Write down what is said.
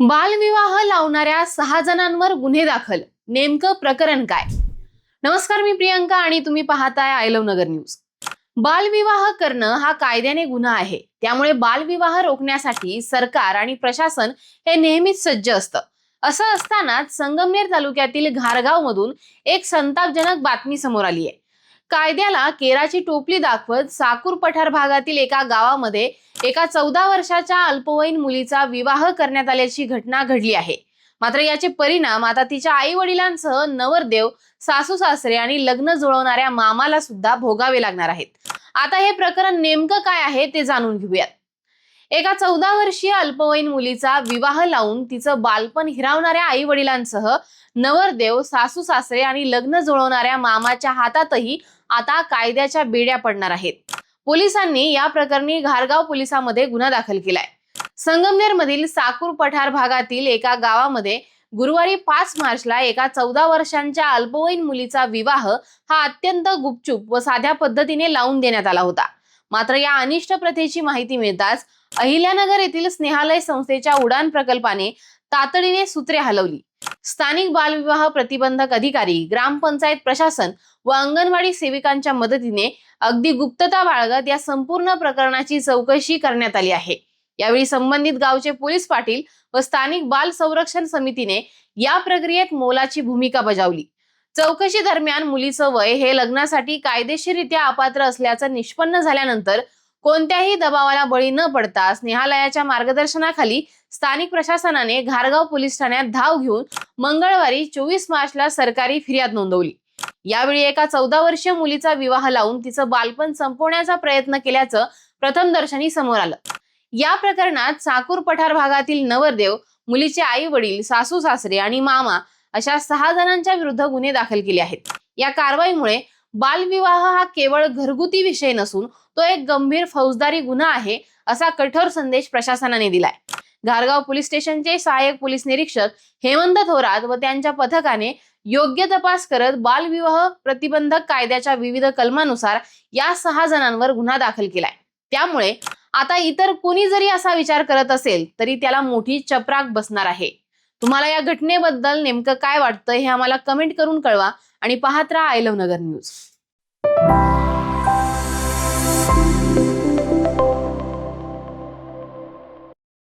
बालविवाह लावणाऱ्या 6 जणांवर गुन्हे दाखल, नेमकं प्रकरण काय? नमस्कार, मी प्रियंका आणि तुम्ही पाहताय आय लव्ह नगर न्यूज. बालविवाह करणं हा कायद्याने गुन्हा आहे. त्यामुळे बालविवाह रोखण्यासाठी सरकार आणि प्रशासन हे नेहमीच सज्ज असतं. असं असतानाच संगमनेर तालुक्यातील घारगाव मधून एक संतापजनक बातमी समोर आली आहे. कायद्याला केराची टोपली दाखवत साकूर पठार भागातील एका गावामध्ये एका 14 वर्षाच्या अल्पवयीन मुलीचा विवाह करण्यात आल्याची घटना घडली आहे. मात्र याचे परिणाम आता तिच्या आई वडिलांसह नवरदेव, सासू सासरे आणि लग्न जुळवणाऱ्या मामाला सुद्धा भोगावे लागणार आहेत. आता हे प्रकरण नेमकं काय आहे ते जाणून घेऊयात. एका 14 वर्षीय अल्पवयीन मुलीचा विवाह लावून तिचं बालपण हिरावणाऱ्या आई वडिलांसह नवरदेव, सासू सासरे आणि लग्न जुळवणाऱ्या मामाच्या हातातही आता कायद्याच्या बेड्या पडणार आहेत. पोलिसांनी या प्रकरणी घारगाव पोलिसांमध्ये गुन्हा दाखल केलाय. संगमनेर मधील साकूर पठार भागातील एका गावामध्ये गुरुवारी 5 मार्चला एका 14 वर्षांच्या अल्पवयीन मुलीचा विवाह हा अत्यंत गुपचूप व साध्या पद्धतीने लावून देण्यात आला होता. मात्र या अनिष्ट प्रथेची माहिती मिळताच अहिल्यानगर येथील स्नेहालय संस्थेच्या उडान प्रकल्पाने तातडीने सूत्रे हलवली. स्थानिक बालविवाह प्रतिबंधक अधिकारी, ग्रामपंचायत प्रशासन व अंगणवाडी सेविकांच्या मदतीने अगदी गुप्तता बाळगत या संपूर्ण प्रकरणाची चौकशी करण्यात आली आहे. यावेळी संबंधित गावचे पोलीस पाटील व स्थानिक बाल संरक्षण समितीने या प्रक्रियेत मोलाची भूमिका बजावली. चौकशी दरम्यान मुलीचं वय हे लग्नासाठी कायदेशीररित्या अपात्र असल्याचं निष्पन्न झाल्यानंतर कोणत्याही दबावाला बळी न पडता स्नेहालयाच्या मार्गदर्शनाखाली स्थानिक प्रशासनाने घारगाव पोलीस ठाण्यात धाव घेऊन मंगळवारी 24 मार्चला सरकारी फिर्याद नोंदवली. यावेळी एका 14 वर्षीय मुलीचा विवाह लावून तिचं बालपण संपवण्याचा प्रयत्न केल्याचं प्रथमदर्शनी समोर आलं. या प्रकरणात साकूर पठार भागातील नवरदेव, मुलीचे आई वडील, सासू सासरे आणि मामा अशा 6 जणांच्या विरुद्ध गुन्हे दाखल केले आहेत. या कारवाईमुळे बालविवाह हा केवळ घरगुती विषय नसून तो एक गंभीर फौजदारी गुन्हा आहे, असा कठोर संदेश प्रशासनाने दिलाय. घारगाव पोलीस स्टेशनचे सहाय्यक पोलीस निरीक्षक हेमंत थोरात व त्यांच्या पथकाने योग्य तपास करत बालविवाह प्रतिबंधक कायद्याच्या विविध कलमानुसार या 6 जणांवर गुन्हा दाखल केलाय. त्यामुळे आता इतर कोणी जरी असा विचार करत असेल तरी त्याला मोठी चपराक बसणार आहे. तुम्हाला या घटनेबद्दल नेमकं काय वाटतं हे आम्हाला कमेंट करून कळवा आणि पाहत राहा आय लव्ह नगर न्यूज.